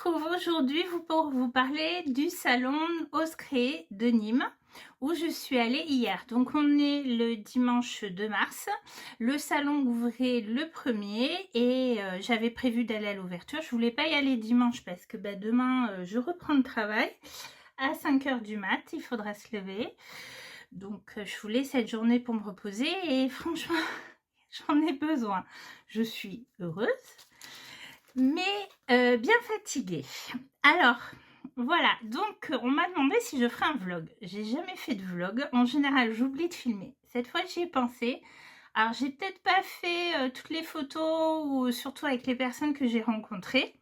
retrouve aujourd'hui pour vous parler du salon Oscré de Nîmes où je suis allée hier. Donc on est le dimanche 2 mars, le salon ouvrait le 1er et j'avais prévu d'aller à l'ouverture. Je voulais pas y aller dimanche parce que demain je reprends le travail à 5 h du mat, il faudra se lever. Donc je voulais cette journée pour me reposer et franchement j'en ai besoin. Je suis heureuse mais bien fatiguée. Alors voilà, donc on m'a demandé si je ferais un vlog. J'ai jamais fait de vlog, en général j'oublie de filmer. Cette fois j'y ai pensé. Alors j'ai peut-être pas fait toutes les photos, ou surtout avec les personnes que j'ai rencontrées.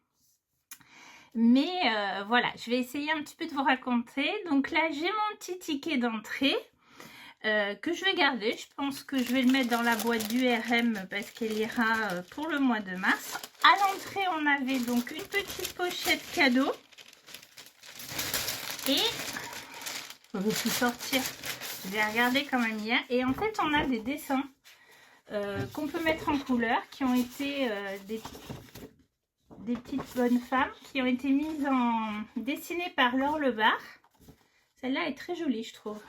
Mais voilà, je vais essayer un petit peu de vous raconter. Donc là j'ai mon petit ticket d'entrée. Que je vais garder. Je pense que je vais le mettre dans la boîte du RM parce qu'elle ira pour le mois de mars. À l'entrée, on avait donc une petite pochette cadeau. Et je vais tout sortir. Je vais regarder quand même hier. Et en fait, on a des dessins qu'on peut mettre en couleur qui ont été des petites bonnes femmes qui ont été mises en dessinées par Laure Lebar. Celle-là est très jolie, je trouve.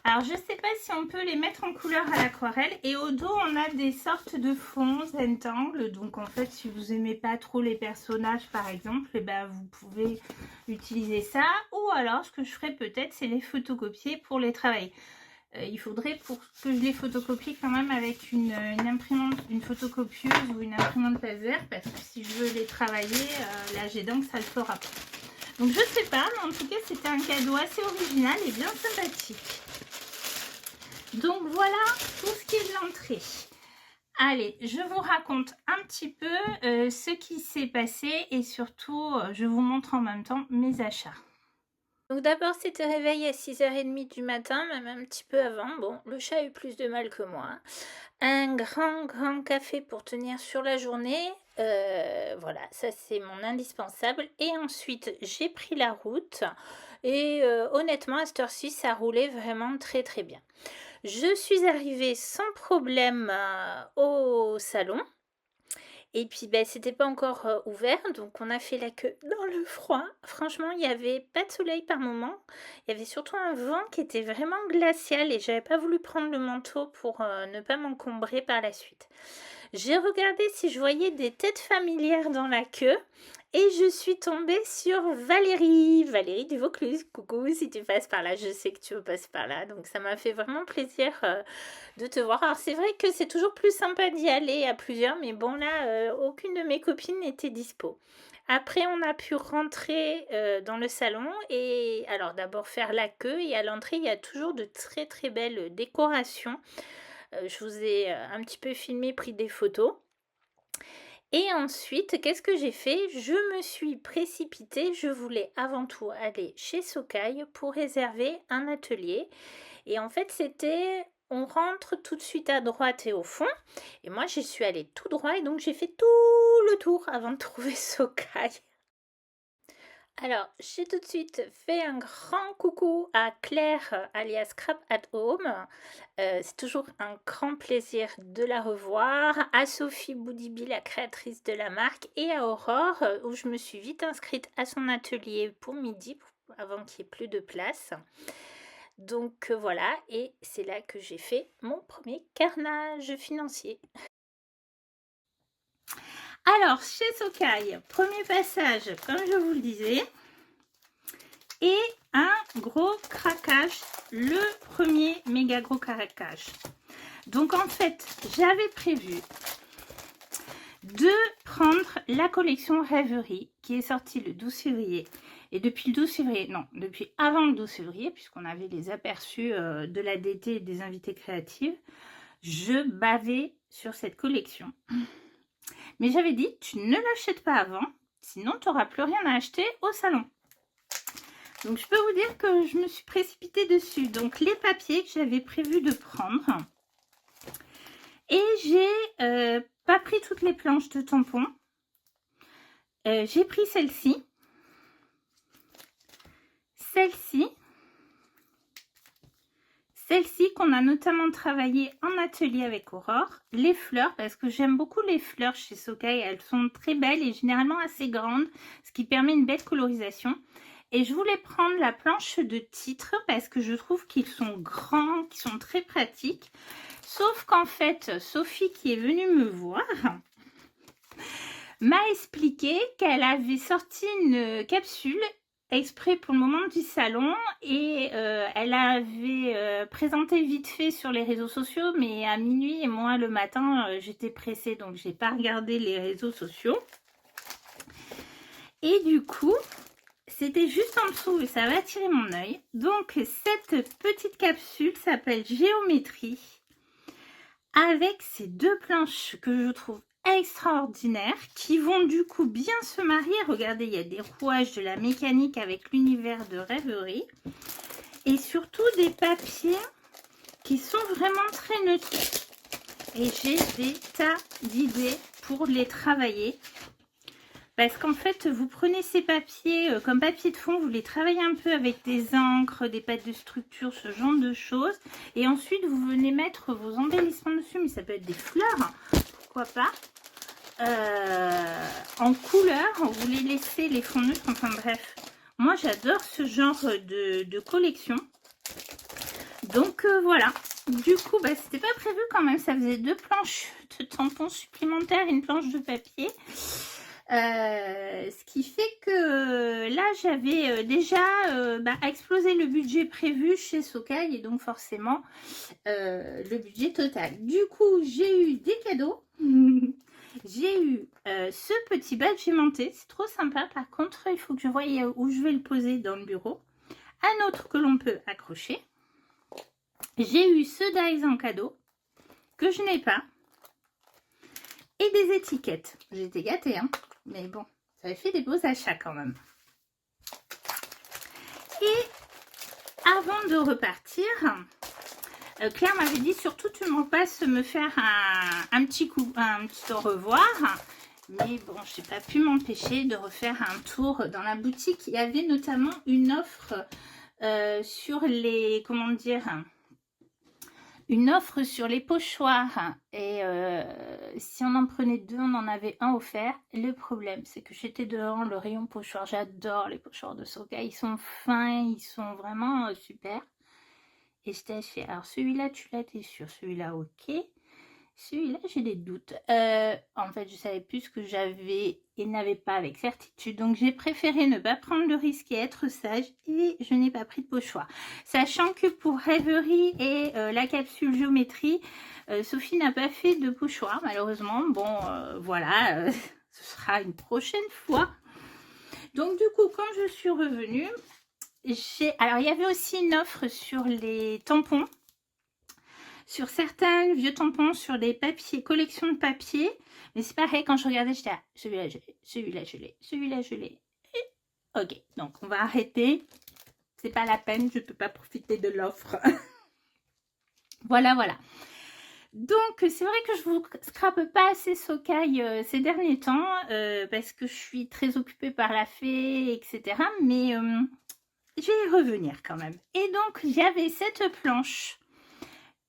Alors, je ne sais pas si on peut les mettre en couleur à l'aquarelle. Et au dos, on a des sortes de fonds Zentangle. Donc, en fait, si vous n'aimez pas trop les personnages, par exemple, vous pouvez utiliser ça. Ou alors, ce que je ferais peut-être, c'est les photocopier pour les travailler. Il faudrait pour que je les photocopie quand même avec une imprimante, une photocopieuse ou une imprimante laser. Parce que si je veux les travailler, là, j'ai donc ça le fera pas. Donc, je ne sais pas. Mais en tout cas, c'était un cadeau assez original et bien sympathique. Donc voilà tout ce qui est de l'entrée. Allez, je vous raconte un petit peu ce qui s'est passé et surtout je vous montre en même temps mes achats. Donc d'abord c'était réveil à 6 h 30 du matin, même un petit peu avant. Bon, le chat a eu plus de mal que moi. Un grand café pour tenir sur la journée. Voilà, ça c'est mon indispensable. Et ensuite j'ai pris la route et honnêtement à cette heure-ci ça roulait vraiment très bien. Je suis arrivée sans problème au salon. Et puis, c'était pas encore ouvert. Donc, on a fait la queue dans le froid. Franchement, il n'y avait pas de soleil par moment. Il y avait surtout un vent qui était vraiment glacial. Et j'avais pas voulu prendre le manteau pour ne pas m'encombrer par la suite. J'ai regardé si je voyais des têtes familières dans la queue. Et je suis tombée sur Valérie du Vaucluse. Coucou, si tu passes par là, je sais que tu passes par là. Donc ça m'a fait vraiment plaisir de te voir. Alors c'est vrai que c'est toujours plus sympa d'y aller à plusieurs. Mais bon là, aucune de mes copines n'était dispo. Après, on a pu rentrer dans le salon. Et alors d'abord faire la queue. Et à l'entrée, il y a toujours de très belles décorations. Je vous ai un petit peu filmé, pris des photos. Et ensuite, qu'est-ce que j'ai fait? Je me suis précipitée. Je voulais avant tout aller chez Socai pour réserver un atelier. Et en fait, c'était... On rentre tout de suite à droite et au fond. Et moi, j'y suis allée tout droit. Et donc, j'ai fait tout le tour avant de trouver Socai. Alors, j'ai tout de suite fait un grand coucou à Claire, alias Scrap at Home. C'est toujours un grand plaisir de la revoir. À Sophie Boudibi, la créatrice de la marque. Et à Aurore, où je me suis vite inscrite à son atelier pour midi, avant qu'il n'y ait plus de place. Donc voilà, et c'est là que j'ai fait mon premier carnage financier. Alors, chez Socai, premier passage, comme je vous le disais, et un gros craquage, le premier méga gros craquage. Donc en fait, j'avais prévu de prendre la collection Rêverie qui est sortie le 12 février. Et depuis le 12 février, non, depuis avant le 12 février, puisqu'on avait les aperçus de la DT et des invités créatives, je bavais sur cette collection. Mais j'avais dit, tu ne l'achètes pas avant, sinon tu n'auras plus rien à acheter au salon. Donc je peux vous dire que je me suis précipitée dessus. Donc les papiers que j'avais prévu de prendre. Et j'ai pas pris toutes les planches de tampons. J'ai pris celle-ci. Celle-ci qu'on a notamment travaillé en atelier avec Aurore. Les fleurs, parce que j'aime beaucoup les fleurs chez Socai. Elles sont très belles et généralement assez grandes, ce qui permet une belle colorisation. Et je voulais prendre la planche de titre parce que je trouve qu'ils sont grands, qu'ils sont très pratiques. Sauf qu'en fait, Sophie qui est venue me voir m'a expliqué qu'elle avait sorti une capsule exprès pour le moment du salon et elle avait présenté vite fait sur les réseaux sociaux, mais à minuit et moi le matin j'étais pressée donc j'ai pas regardé les réseaux sociaux. Et du coup c'était juste en dessous et ça va attirer mon œil. Donc cette petite capsule s'appelle Géométrie avec ces deux planches que je trouve extraordinaires qui vont du coup bien se marier. Regardez, il y a des rouages, de la mécanique avec l'univers de Rêverie et surtout des papiers qui sont vraiment très neutres. Et j'ai des tas d'idées pour les travailler. Parce qu'en fait, vous prenez ces papiers comme papier de fond, vous les travaillez un peu avec des encres, des pâtes de structure, ce genre de choses. Et ensuite, vous venez mettre vos embellissements dessus, mais ça peut être des fleurs, pourquoi pas. En couleur, vous les laissez, les fonds neutres, enfin bref. Moi, j'adore ce genre de collection. Donc voilà. Du coup, bah, c'était pas prévu quand même. Ça faisait 2 planches de tampons supplémentaires et une planche de papier. Ce qui fait que là j'avais déjà explosé le budget prévu chez Socai et donc forcément le budget total. Du coup j'ai eu des cadeaux. J'ai eu ce petit badge aimanté, c'est trop sympa. Par contre il faut que je voie où je vais le poser dans le bureau. Un autre que l'on peut accrocher. J'ai eu ce dies en cadeau que je n'ai pas. Et des étiquettes. J'ai été gâtée, hein. Mais bon, ça avait fait des beaux achats quand même. Et avant de repartir, Claire m'avait dit surtout tu me passes me faire un petit au revoir. Mais bon, je n'ai pas pu m'empêcher de refaire un tour dans la boutique. Il y avait notamment une offre sur les, comment dire, une offre sur les pochoirs et si on en prenait 2, on en avait un offert. Le problème, c'est que j'étais devant le rayon pochoir. J'adore les pochoirs de Socai. Ils sont fins, ils sont vraiment super. Et j'étais acheté. Alors celui-là, tu l'as, t'es sûr? Celui-là, ok. Celui-là, j'ai des doutes. En fait, je savais plus ce que j'avais et n'avais pas avec certitude. Donc, j'ai préféré ne pas prendre le risque et être sage. Et je n'ai pas pris de pochoir. Sachant que pour Rêverie et la capsule Géométrie, Sophie n'a pas fait de pochoir, malheureusement. Bon, voilà, ce sera une prochaine fois. Donc, du coup, quand je suis revenue, alors, il y avait aussi une offre sur les tampons. Sur certains vieux tampons, sur des papiers, collections de papiers. Mais c'est pareil, quand je regardais, j'étais celui-là je l'ai, celui-là je l'ai, celui-là je l'ai. Ok, donc on va arrêter. C'est pas la peine, je ne peux pas profiter de l'offre. Voilà, voilà. Donc c'est vrai que je vous scrape pas assez Socai ces derniers temps. Parce que je suis très occupée par la fée, etc. Mais je vais y revenir quand même. Et donc j'avais cette planche.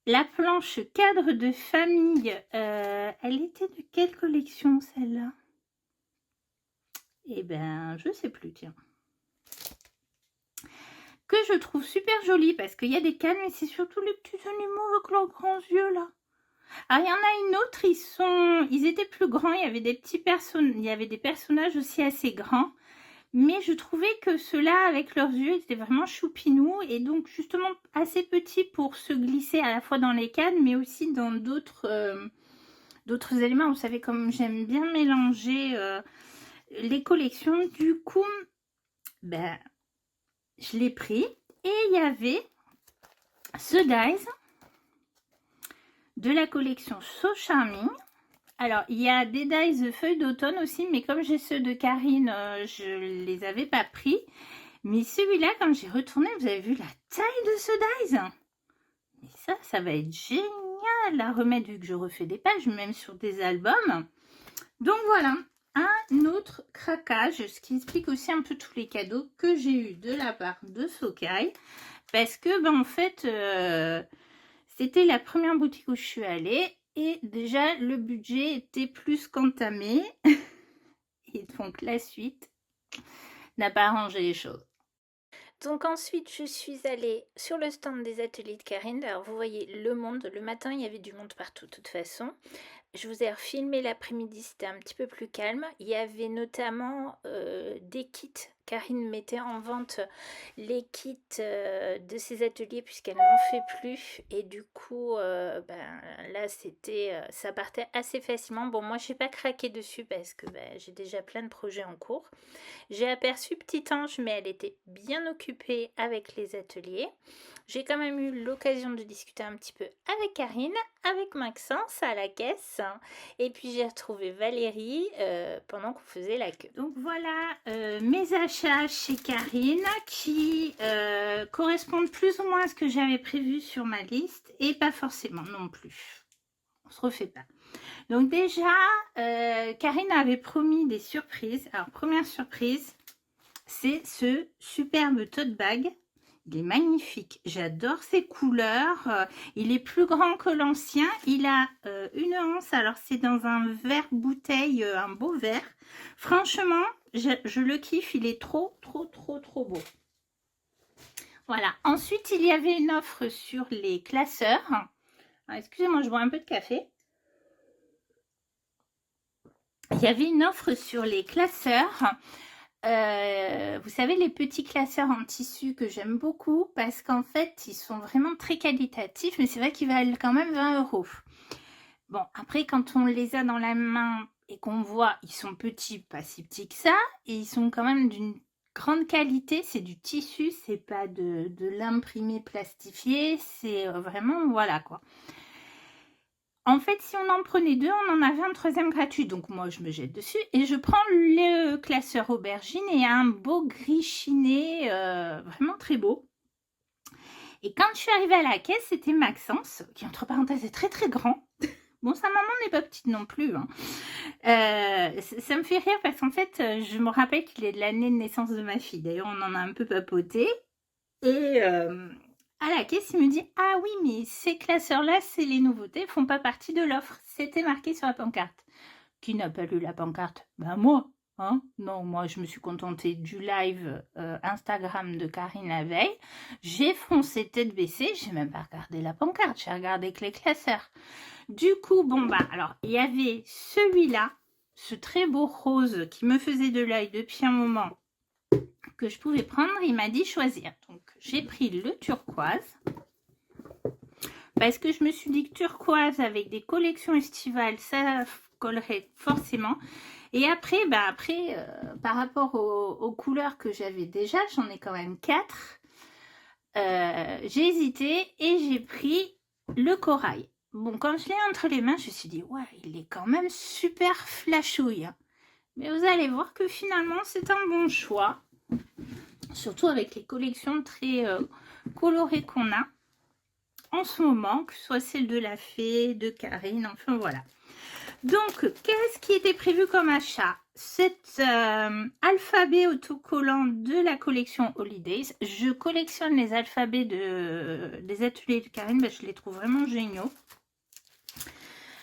La planche cadre de famille, elle était de quelle collection celle-là? Eh ben, je sais plus, tiens. Que je trouve super jolie parce qu'il y a des cannes, mais c'est surtout les petits animaux avec leurs grands yeux là. Alors, il y en a une autre, ils étaient plus grands, il y avait des petits personnages, il y avait des personnages aussi assez grands. Mais je trouvais que ceux-là, avec leurs yeux, étaient vraiment choupinous et donc justement assez petits pour se glisser à la fois dans les cannes, mais aussi dans d'autres éléments. Vous savez, comme j'aime bien mélanger les collections, du coup, ben, je l'ai pris. Et il y avait ce dies de la collection So Charming. Alors, il y a des dies feuilles d'automne aussi, mais comme j'ai ceux de Karine, je les avais pas pris. Mais celui-là, quand j'ai retourné, vous avez vu la taille de ce dies? Mais ça va être génial à remettre vu que je refais des pages, même sur des albums. Donc voilà, un autre craquage, ce qui explique aussi un peu tous les cadeaux que j'ai eu de la part de Socai. Parce que, ben, en fait... C'était la première boutique où je suis allée et déjà le budget était plus qu'entamé. Et donc la suite n'a pas arrangé les choses. Donc ensuite, je suis allée sur le stand des ateliers de Karine. Alors vous voyez le monde, le matin il y avait du monde partout de toute façon. Je vous ai refilmé l'après-midi, c'était un petit peu plus calme. Il y avait notamment des kits. Karine mettait en vente les kits de ses ateliers puisqu'elle n'en fait plus. Et du coup, là, ça partait assez facilement. Bon, moi, je n'ai pas craqué dessus parce que j'ai déjà plein de projets en cours. J'ai aperçu Petit Ange, mais elle était bien occupée avec les ateliers. J'ai quand même eu l'occasion de discuter un petit peu avec Karine, avec Maxence à la caisse. Et puis j'ai retrouvé Valérie pendant qu'on faisait la queue. Donc voilà mes achats chez Karine qui correspondent plus ou moins à ce que j'avais prévu sur ma liste et pas forcément non plus. On se refait pas. Donc déjà, Karine avait promis des surprises. Alors première surprise, c'est ce superbe tote bag. Il est magnifique, j'adore ses couleurs, il est plus grand que l'ancien, il a une once, alors c'est dans un verre bouteille, un beau verre. Franchement, je le kiffe, il est trop beau. Voilà, ensuite il y avait une offre sur les classeurs. Excusez-moi, je bois un peu de café. Il y avait une offre sur les classeurs. Vous savez, les petits classeurs en tissu que j'aime beaucoup parce qu'en fait, ils sont vraiment très qualitatifs, mais c'est vrai qu'ils valent quand même 20 €. Bon, après, quand on les a dans la main et qu'on voit, ils sont petits, pas si petits que ça, et ils sont quand même d'une grande qualité. C'est du tissu, c'est pas de l'imprimé plastifié, c'est vraiment, voilà quoi. En fait, si on en prenait deux, on en avait un troisième gratuit. Donc moi, je me jette dessus et je prends le classeur aubergine et un beau gris chiné, vraiment très beau. Et quand je suis arrivée à la caisse, c'était Maxence, qui entre parenthèses est très grand. Bon, sa maman n'est pas petite non plus. Hein. Ça me fait rire parce qu'en fait, je me rappelle qu'il est de l'année de naissance de ma fille. D'ailleurs, on en a un peu papoté. Et à la caisse, il me dit « Ah oui, mais ces classeurs-là, c'est les nouveautés, font pas partie de l'offre. » C'était marqué sur la pancarte. Qui n'a pas lu la pancarte? Ben moi, hein. Non, moi, je me suis contentée du live Instagram de Karine la veille. J'ai foncé tête baissée, j'ai même pas regardé la pancarte, j'ai regardé que les classeurs. Du coup, bon, alors, il y avait celui-là, ce très beau rose qui me faisait de l'œil depuis un moment, que je pouvais prendre, il m'a dit choisir. Donc j'ai pris le turquoise parce que je me suis dit que turquoise avec des collections estivales ça collerait forcément. Et après, par rapport aux couleurs que j'avais déjà, j'en ai quand même 4. J'ai hésité et j'ai pris le corail. Bon, quand je l'ai entre les mains, je me suis dit ouais, il est quand même super flashouille. Mais vous allez voir que finalement c'est un bon choix. Surtout avec les collections très colorées qu'on a en ce moment, que ce soit celle de la Fée, de Karine, enfin voilà. Donc, qu'est-ce qui était prévu comme achat? Cet alphabet autocollant de la collection Holidays. Je collectionne les alphabets des ateliers de Karine, je les trouve vraiment géniaux.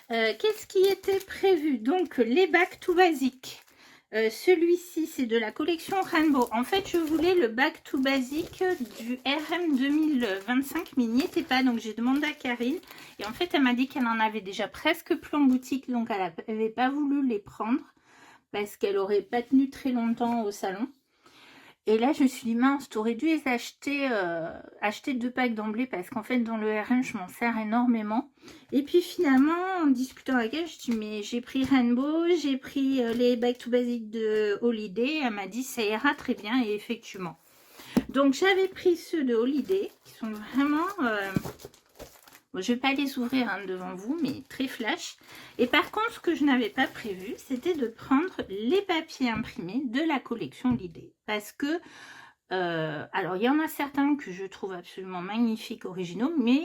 Qu'est-ce qui était prévu? Donc, les bacs tout basiques. Celui-ci, c'est de la collection Rainbow. En fait, je voulais le bac tout basique du RM 2025, mais il n'y était pas. Donc, j'ai demandé à Karine. Et en fait, elle m'a dit qu'elle en avait déjà presque plus en boutique. Donc, elle n'avait pas voulu les prendre parce qu'elle n'aurait pas tenu très longtemps au salon. Et là, je me suis dit, mince, tu aurais dû les acheter 2 packs d'emblée parce qu'en fait, dans le RM, je m'en sers énormément. Et puis finalement, en discutant avec elle, je dis, mais j'ai pris Rainbow, j'ai pris les Back to Basic de Holiday. Elle m'a dit, ça ira très bien. Et effectivement. Donc, j'avais pris ceux de Holiday qui sont vraiment... Bon, je ne vais pas les ouvrir devant vous, mais très flash. Et par contre, ce que je n'avais pas prévu, c'était de prendre les papiers imprimés de la collection Holiday. Parce que, alors, il y en a certains que je trouve absolument magnifiques, originaux, mais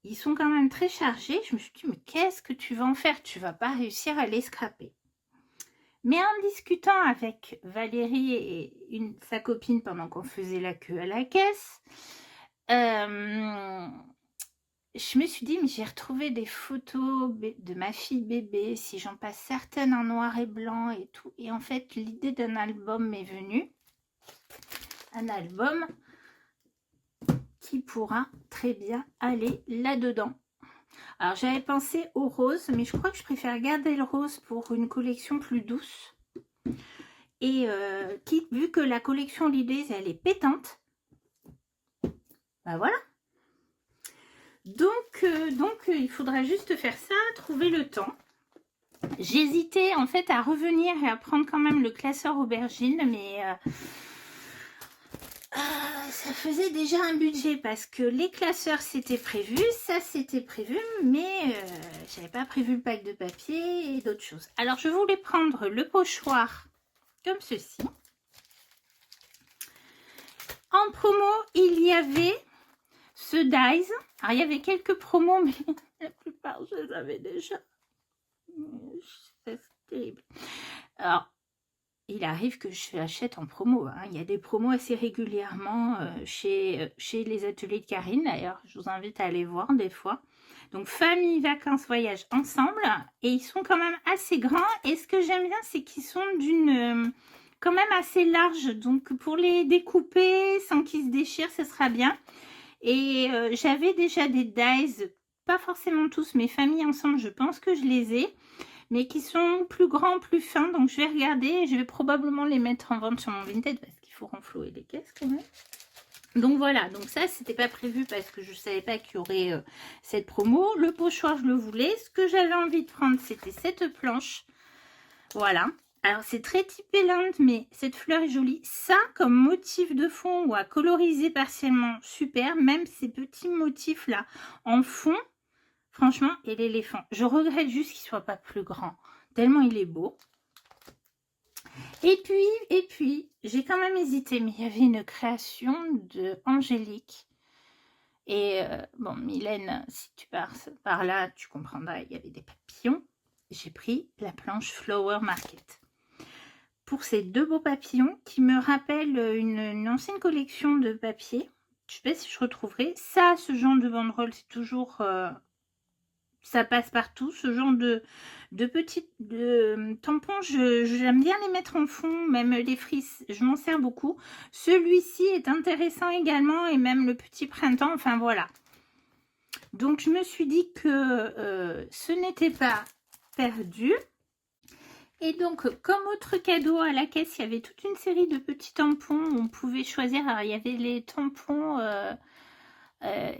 ils sont quand même très chargés. Je me suis dit, mais qu'est-ce que tu vas en faire? Tu ne vas pas réussir à les scraper. Mais en discutant avec Valérie et sa copine pendant qu'on faisait la queue à la caisse, je me suis dit, mais j'ai retrouvé des photos de ma fille bébé, si j'en passe certaines en noir et blanc et tout. Et en fait, l'idée d'un album m'est venue. Un album qui pourra très bien aller là-dedans. Alors, j'avais pensé au rose, mais je crois que je préfère garder le rose pour une collection plus douce. Et vu que la collection Holidays, elle est pétante, bah voilà. Donc, il faudra juste faire ça, trouver le temps. J'hésitais en fait à revenir et à prendre quand même le classeur aubergine, mais ça faisait déjà un budget parce que les classeurs c'était prévu, ça c'était prévu, mais j'avais pas prévu le pack de papier et d'autres choses. Alors je voulais prendre le pochoir comme ceci. En promo, il y avait ce Dies. Alors il y avait quelques promos, mais la plupart je les avais déjà. C'est terrible. Alors, il arrive que je l'achète en promo. Hein. Il y a des promos assez régulièrement chez les ateliers de Karine. D'ailleurs, je vous invite à aller voir des fois. Donc, famille, vacances, voyage ensemble. Et ils sont quand même assez grands. Et ce que j'aime bien, c'est qu'ils sont d'une... quand même assez large. Donc, pour les découper sans qu'ils se déchirent, ce sera bien. Et j'avais déjà des dies, pas forcément tous, mais famille ensemble, je pense que je les ai. Mais qui sont plus grands, plus fins. Donc, je vais regarder et je vais probablement les mettre en vente sur mon Vinted parce qu'il faut renflouer les caisses quand même. Donc, voilà. Donc, ça, c'était pas prévu parce que je ne savais pas qu'il y aurait cette promo. Le pochoir, je le voulais. Ce que j'avais envie de prendre, c'était cette planche. Voilà. Alors, c'est très typé l'Inde, mais cette fleur est jolie. Ça, comme motif de fond ou à coloriser partiellement, super. Même ces petits motifs-là en fond. Franchement, et l'éléphant. Je regrette juste qu'il ne soit pas plus grand. Tellement il est beau. Et puis, j'ai quand même hésité. Mais il y avait une création de Angélique. Et bon, Mylène, si tu pars par là, tu comprendras. Il y avait des papillons. J'ai pris la planche Flower Market. Pour ces deux beaux papillons qui me rappellent une ancienne collection de papier. Je ne sais pas si je retrouverai. Ça, ce genre de banderole, c'est toujours... ça passe partout, ce genre de petits tampons, j'aime bien les mettre en fond, même les frises, je m'en sers beaucoup. Celui-ci est intéressant également, et même le petit printemps, enfin voilà. Donc je me suis dit que ce n'était pas perdu. Et donc, comme autre cadeau à la caisse, il y avait toute une série de petits tampons, on pouvait choisir. Alors il y avait les tampons...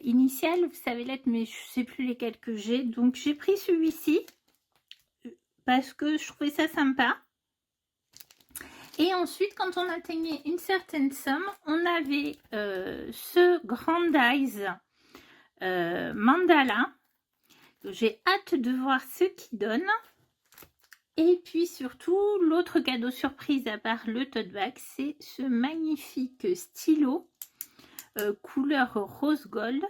initial, vous savez l'être, mais je sais plus lesquels que j'ai. Donc j'ai pris celui-ci parce que je trouvais ça sympa. Et ensuite, quand on atteignait une certaine somme, on avait ce Grandize mandala. J'ai hâte de voir ce qu'il donne. Et puis surtout, l'autre cadeau surprise à part le tote bag, c'est ce magnifique stylo couleur rose gold.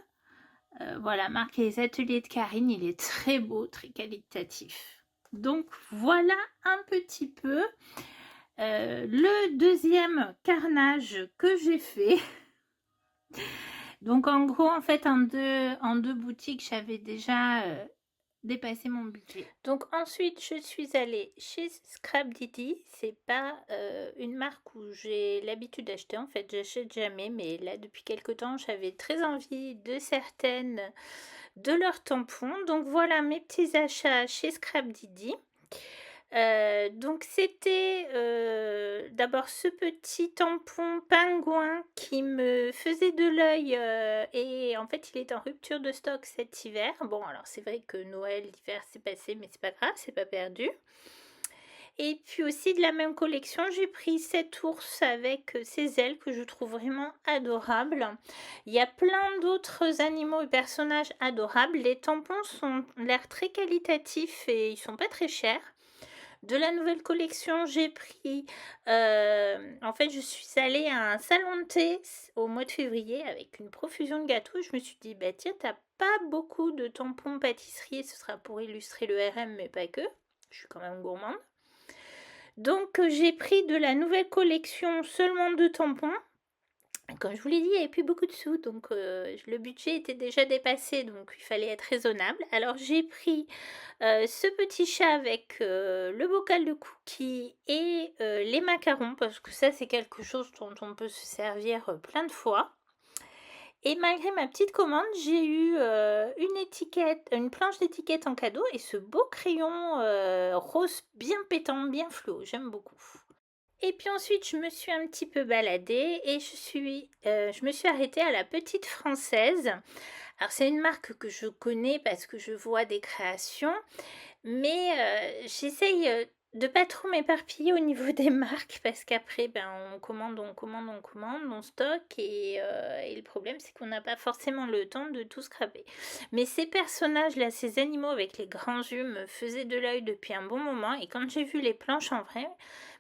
Voilà, marqué les ateliers de Karine, il est très beau, très qualitatif. Donc voilà un petit peu le deuxième carnage que j'ai fait. Donc en gros, en fait, en deux boutiques, j'avais déjà dépassé mon budget. Donc ensuite, je suis allée chez Scrap Didi. C'est pas une marque où j'ai l'habitude d'acheter. En fait, j'achète jamais, mais là, depuis quelques temps, j'avais très envie de certaines de leurs tampons. Donc voilà mes petits achats chez Scrap Didi. Donc c'était d'abord ce petit tampon pingouin qui me faisait de l'œil et en fait il est en rupture de stock cet hiver. Bon alors c'est vrai que Noël, l'hiver c'est passé mais c'est pas grave, c'est pas perdu. Et puis aussi de la même collection, j'ai pris cet ours avec ses ailes que je trouve vraiment adorable. Il y a plein d'autres animaux et personnages adorables. Les tampons sont l'air très qualitatifs et ils sont pas très chers. De la nouvelle collection, j'ai pris... en fait, je suis allée à un salon de thé au mois de février avec une profusion de gâteaux. Je me suis dit, bah tiens, t'as pas beaucoup de tampons pâtisserie. Ce sera pour illustrer le RM, mais pas que. Je suis quand même gourmande. Donc, j'ai pris de la nouvelle collection seulement 2 tampons. Comme je vous l'ai dit, il n'y avait plus beaucoup de sous, donc le budget était déjà dépassé, donc il fallait être raisonnable. Alors j'ai pris ce petit chat avec le bocal de cookies et les macarons, parce que ça c'est quelque chose dont on peut se servir plein de fois. Et malgré ma petite commande, j'ai eu une planche d'étiquette en cadeau et ce beau crayon rose bien pétant, bien fluo. J'aime beaucoup. Et puis ensuite, je me suis un petit peu baladée et je me suis arrêtée à la Petite Française. Alors c'est une marque que je connais parce que je vois des créations, mais j'essaye de pas trop m'éparpiller au niveau des marques parce qu'après, ben, on commande, on stocke et le problème c'est qu'on n'a pas forcément le temps de tout scraper. Mais ces personnages-là, ces animaux avec les grands yeux me faisaient de l'œil depuis un bon moment et quand j'ai vu les planches en vrai,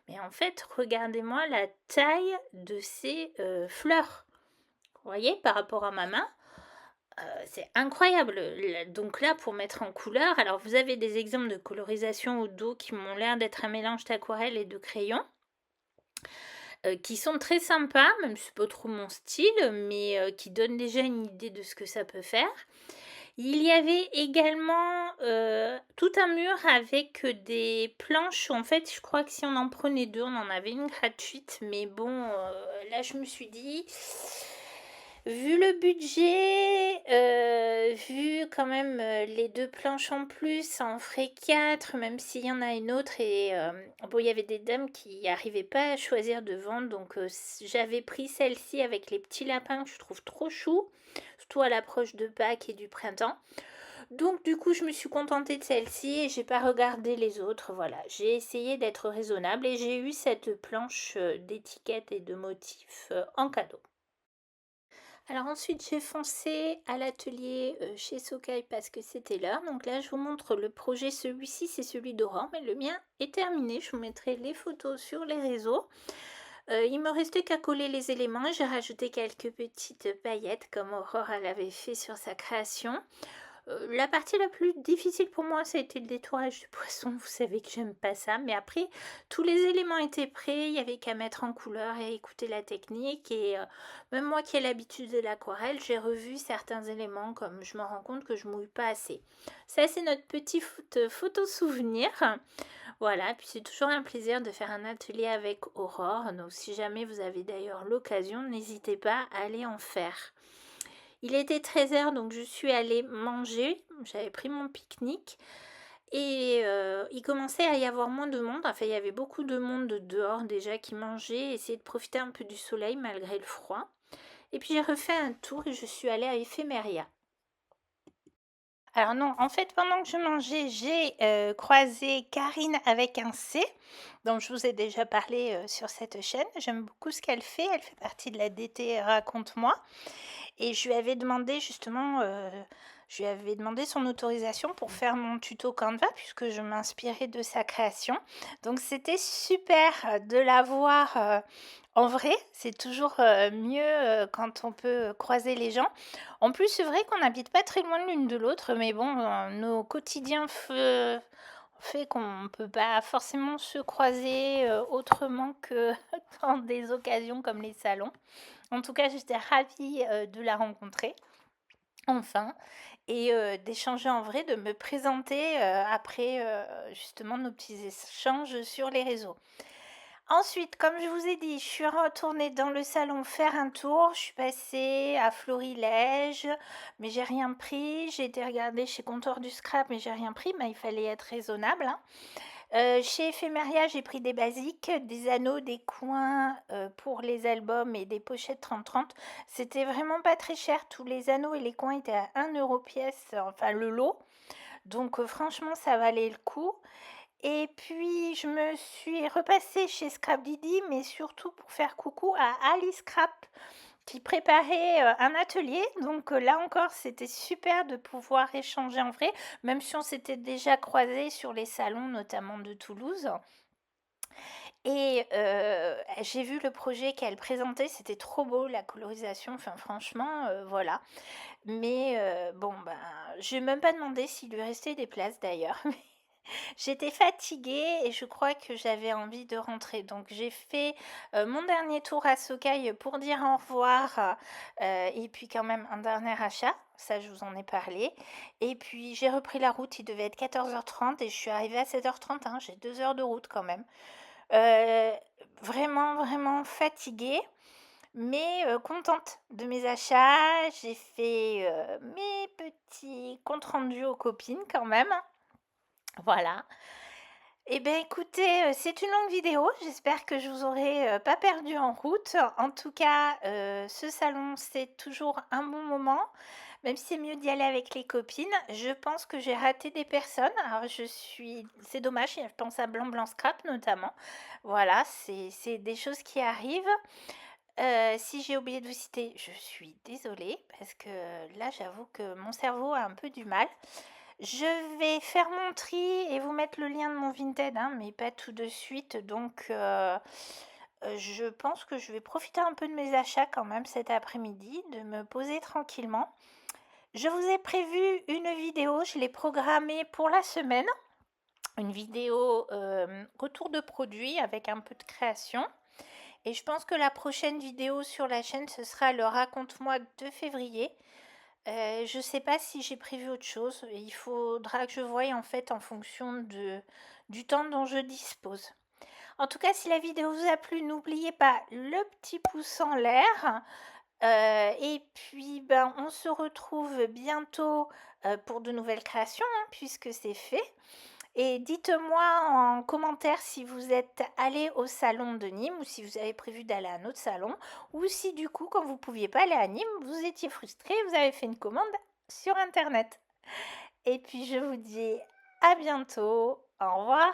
mais en fait, regardez-moi la taille de ces fleurs. Vous voyez, par rapport à ma main, c'est incroyable. Donc là, pour mettre en couleur, alors vous avez des exemples de colorisation au dos qui m'ont l'air d'être un mélange d'aquarelle et de crayon, qui sont très sympas, même si c'est pas trop mon style, mais qui donnent déjà une idée de ce que ça peut faire. Il y avait également tout un mur avec des planches. En fait, je crois que si on en prenait deux, on en avait une gratuite. Mais bon, là, je me suis dit, vu le budget, vu quand même les deux planches en plus, ça en ferait 4, même s'il y en a une autre. Et bon, il y avait des dames qui n'arrivaient pas à choisir de vendre. Donc, j'avais pris celle-ci avec les petits lapins que je trouve trop chou, surtout à l'approche de Pâques et du printemps. Donc du coup, je me suis contentée de celle-ci et j'ai pas regardé les autres. Voilà, j'ai essayé d'être raisonnable et j'ai eu cette planche d'étiquettes et de motifs en cadeau. Alors ensuite, j'ai foncé à l'atelier chez Sokai parce que c'était l'heure. Donc là, je vous montre le projet. Celui-ci, c'est celui d'Aurore, mais le mien est terminé. Je vous mettrai les photos sur les réseaux. Il me restait qu'à coller les éléments. J'ai rajouté quelques petites paillettes comme Aurore l'avait fait sur sa création. La partie la plus difficile pour moi, ça a été le détourage du poisson. Vous savez que j'aime pas ça. Mais après, tous les éléments étaient prêts. Il y avait qu'à mettre en couleur et écouter la technique. Et même moi qui ai l'habitude de l'aquarelle, j'ai revu certains éléments comme je me rends compte que je mouille pas assez. Ça, c'est notre petit photo souvenir. Voilà, puis c'est toujours un plaisir de faire un atelier avec Aurore. Donc si jamais vous avez d'ailleurs l'occasion, n'hésitez pas à aller en faire. Il était 13h, donc je suis allée manger. J'avais pris mon pique-nique. Et il commençait à y avoir moins de monde. Enfin, il y avait beaucoup de monde dehors déjà qui mangeait, essayait de profiter un peu du soleil malgré le froid. Et puis j'ai refait un tour et je suis allée à Ephemeria. Alors non, en fait, pendant que je mangeais, j'ai croisé Karine avec un C, dont je vous ai déjà parlé sur cette chaîne. J'aime beaucoup ce qu'elle fait. Elle fait partie de la DT Raconte-moi. Et je lui avais demandé justement, je lui avais demandé son autorisation pour faire mon tuto Canva, puisque je m'inspirais de sa création. Donc c'était super de la voir en vrai. C'est toujours mieux quand on peut croiser les gens. En plus, c'est vrai qu'on n'habite pas très loin l'une de l'autre, mais bon, nos quotidiens fait qu'on ne peut pas forcément se croiser autrement que dans des occasions comme les salons. En tout cas, j'étais ravie de la rencontrer, enfin, et d'échanger en vrai, de me présenter après justement nos petits échanges sur les réseaux. Ensuite, comme je vous ai dit, je suis retournée dans le salon faire un tour. Je suis passée à Florilège, mais j'ai rien pris. J'ai été regarder chez Comptoir du Scrap, mais j'ai rien pris. Mais il fallait être raisonnable, hein. Chez Ephemeria, j'ai pris des basiques, des anneaux, des coins pour les albums et des pochettes 30-30. C'était vraiment pas très cher. Tous les anneaux et les coins étaient à 1 € pièce, enfin le lot. Donc franchement, ça valait le coup. Et puis, je me suis repassée chez Scrap Didi, mais surtout pour faire coucou à Alice Scrap qui préparait un atelier. Donc là encore, c'était super de pouvoir échanger en vrai, même si on s'était déjà croisés sur les salons, notamment de Toulouse. Et j'ai vu le projet qu'elle présentait, c'était trop beau, la colorisation, enfin franchement, voilà. Mais bon, ben, je n'ai même pas demandé s'il lui restait des places d'ailleurs. J'étais fatiguée et je crois que j'avais envie de rentrer. Donc j'ai fait mon dernier tour à Socaille pour dire au revoir et puis quand même un dernier achat. Ça, je vous en ai parlé. Et puis j'ai repris la route. Il devait être 14h30 et je suis arrivée à 7h30. Hein. J'ai 2 heures de route quand même. Euh, Vraiment, vraiment fatiguée, mais contente de mes achats. J'ai fait mes petits comptes rendus aux copines quand même. Voilà. Eh bien, écoutez, c'est une longue vidéo. J'espère que je vous aurai pas perdu en route. En tout cas, ce salon, c'est toujours un bon moment, même si c'est mieux d'y aller avec les copines. Je pense que j'ai raté des personnes. Alors, c'est dommage, je pense à Blanc Blanc Scrap notamment. Voilà, c'est des choses qui arrivent. Si j'ai oublié de vous citer, je suis désolée parce que là, j'avoue que mon cerveau a un peu du mal. Je vais faire mon tri et vous mettre le lien de mon Vinted, hein, mais pas tout de suite. Donc, je pense que je vais profiter un peu de mes achats quand même cet après-midi, de me poser tranquillement. Je vous ai prévu une vidéo, je l'ai programmée pour la semaine. Une vidéo retour de produits avec un peu de création. Et je pense que la prochaine vidéo sur la chaîne, ce sera le raconte-moi de février. Je sais pas si j'ai prévu autre chose. Il faudra que je voie en fait en fonction du temps dont je dispose. En tout cas, si la vidéo vous a plu, n'oubliez pas le petit pouce en l'air. Et puis, ben, on se retrouve bientôt pour de nouvelles créations, hein, puisque c'est fait. Et dites-moi en commentaire si vous êtes allé au salon de Nîmes ou si vous avez prévu d'aller à un autre salon ou si du coup, quand vous ne pouviez pas aller à Nîmes, vous étiez frustré, vous avez fait une commande sur Internet. Et puis je vous dis à bientôt. Au revoir.